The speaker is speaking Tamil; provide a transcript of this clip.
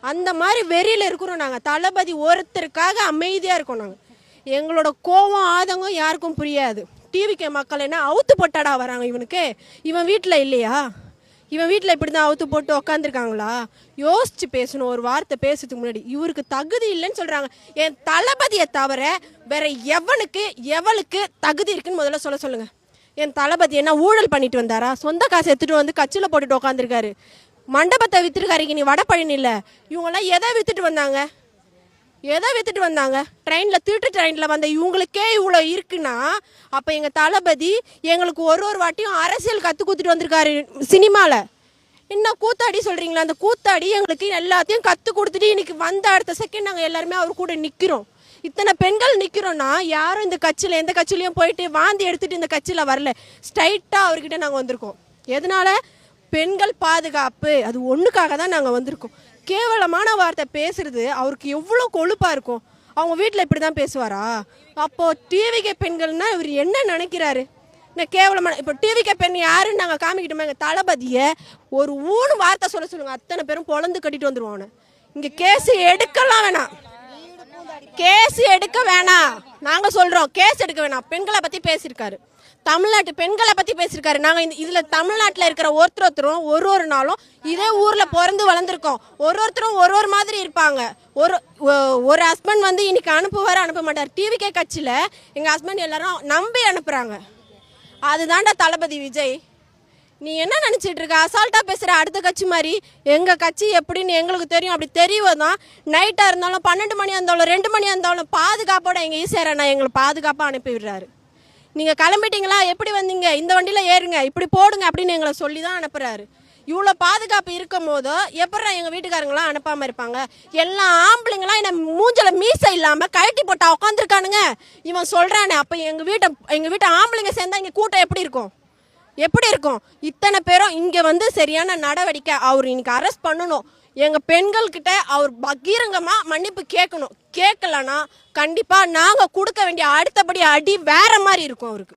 அந்த மாதிரி வெறியில் இருக்கிறோம் நாங்கள். தளபதி ஒருத்தருக்காக அமைதியாக இருக்கோம் நாங்கள். எங்களோட கோவம் ஆதங்கம் யாருக்கும் புரியாது. டிவிக்கு மக்கள் என்ன அவுத்து போட்டாடா வராங்க இவனுக்கு, இவன் வீட்டில் இல்லையா, இவன் வீட்டில் இப்படி தான் அவுத்து போட்டு உக்காந்துருக்காங்களா? யோசிச்சு பேசணும். ஒரு வார்த்தை பேசுறதுக்கு முன்னாடி இவருக்கு தகுதி இல்லைன்னு சொல்கிறாங்க. என் தளபதியை தவிர வேற எவளுக்கு தகுதி இருக்குன்னு முதல்ல சொல்லுங்கள். என் தளபதி என்ன ஊழல் பண்ணிட்டு வந்தாரா? சொந்த காசு எடுத்துகிட்டு வந்து கட்சியில் போட்டுட்டு உக்காந்துருக்காரு. மண்டபத்தை விற்றுருக்காரு. நீ வடபழனி இல்லை. இவங்கெல்லாம் எதை விற்றுட்டு வந்தாங்க? ட்ரெயினில் ட்ரெயினில் வந்த இவங்களுக்கே இவ்வளோ இருக்குன்னா அப்போ எங்கள் தளபதி எங்களுக்கு ஒரு வாட்டியும் அரசியல் கற்றுக் கொடுத்துட்டு வந்திருக்காரு. சினிமாவில் என்ன கூத்தாடி சொல்கிறீங்களா? அந்த கூத்தாடி எங்களுக்கு எல்லாத்தையும் கற்றுக் கொடுத்துட்டு இன்னைக்கு வந்த அடுத்த செகண்ட் நாங்கள் எல்லாருமே அவர் கூட நிற்கிறோம். இத்தனை பெண்கள் நிற்கிறோன்னா யாரும் இந்த கட்சியில் எந்த கட்சியிலையும் போயிட்டு வாந்தி எடுத்துகிட்டு இந்த கட்சியில் வரல. ஸ்ட்ரைட்டாக அவர்கிட்ட நாங்கள் வந்திருக்கோம். எதனால்? பெண்கள் பாதுகாப்பு, அது ஒன்றுக்காக தான் நாங்கள் வந்திருக்கோம். கேவலமான வார்த்தை பேசுறது அவருக்கு எவ்வளோ கொழுப்பாக இருக்கும். அவங்க வீட்டில் இப்படி தான் பேசுவாரா? அப்போது டிவிகே பெண்கள்னா இவர் என்ன நினைக்கிறாரு? நான் கேவலமான இப்போ டிவிகே பெண் யாருன்னு நாங்கள் காமிக்கிட்டோமா? எங்கள் தளபதியை ஒரு வார்த்தை சொல்லுங்கள், அத்தனை பேரும் பொழந்து கட்டிட்டு வந்துடுவாங்க. இங்கே கேஸ் எடுக்கலாம் வேணாம், கேஸ் எடுக்க வேணாம். நாங்கள் சொல்கிறோம் கேஸ் எடுக்க வேணாம். பெண்களை பற்றி பேசியிருக்காரு, தமிழ்நாட்டு பெண்களை பற்றி பேசியிருக்காரு. நாங்கள் இதில் தமிழ்நாட்டில் இருக்கிற ஒருத்தரும் ஒரு நாளும் இதே ஊரில் பிறந்து வளர்ந்துருக்கோம். ஒருத்தரும் ஒரு மாதிரி இருப்பாங்க. ஒரு ஹஸ்பண்ட் வந்து இன்னைக்கு அனுப்புவார், அனுப்ப மாட்டார். டிவிகே கட்சியில் எங்கள் ஹஸ்பண்ட் எல்லாரும் நம்பி அனுப்புகிறாங்க. அதுதான்டா தளபதி விஜய். நீ என்ன நினச்சிட்டு இருக்க? அசால்ட்டாக பேசுகிற. அடுத்த கட்சி மாதிரி எங்கள் கட்சி எப்படின்னு எங்களுக்கு தெரியும். அப்படி தெரியும் தான் நைட்டாக இருந்தாலும் 12 மணியாக இருந்தாலும் 2 மணியாக இருந்தாலும் பாதுகாப்போட எங்கள் ஈஸியாரண்ணா எங்களை பாதுகாப்பாக அனுப்பி விடுறாரு. நீங்கள் கிளம்பிட்டீங்களா, எப்படி வந்தீங்க, இந்த வண்டியில் ஏறுங்க, இப்படி போடுங்க அப்படின்னு எங்களை சொல்லி தான் அனுப்புகிறாரு. இவ்வளோ பாதுகாப்பு இருக்கும் போதோ எப்படா எங்கள் வீட்டுக்காரங்களாம் அனுப்பாமல் இருப்பாங்க? எல்லா ஆம்பளைங்களாம் என்ன மூஞ்சில் மீசை இல்லாமல் கழட்டி போட்டா உட்காந்துருக்கானுங்க. இவன் சொல்கிறானே, அப்போ எங்கள் வீட்டை ஆம்பளைங்க சேர்ந்தா இங்கே கூட்டம் எப்படி இருக்கும்? இத்தனை பேரும் இங்கே வந்து சரியான நடவடிக்கை. அவர் இன்னைக்கு அரெஸ்ட் பண்ணணும். எங்கள் பெண்கள்கிட்ட அவர் பகீரங்கமாக மன்னிப்பு கேட்கணும். கேட்கலன்னா கண்டிப்பாக நாங்கள் கொடுக்க வேண்டிய அடுத்தபடி அடி வேற மாதிரி இருக்கும் அவருக்கு.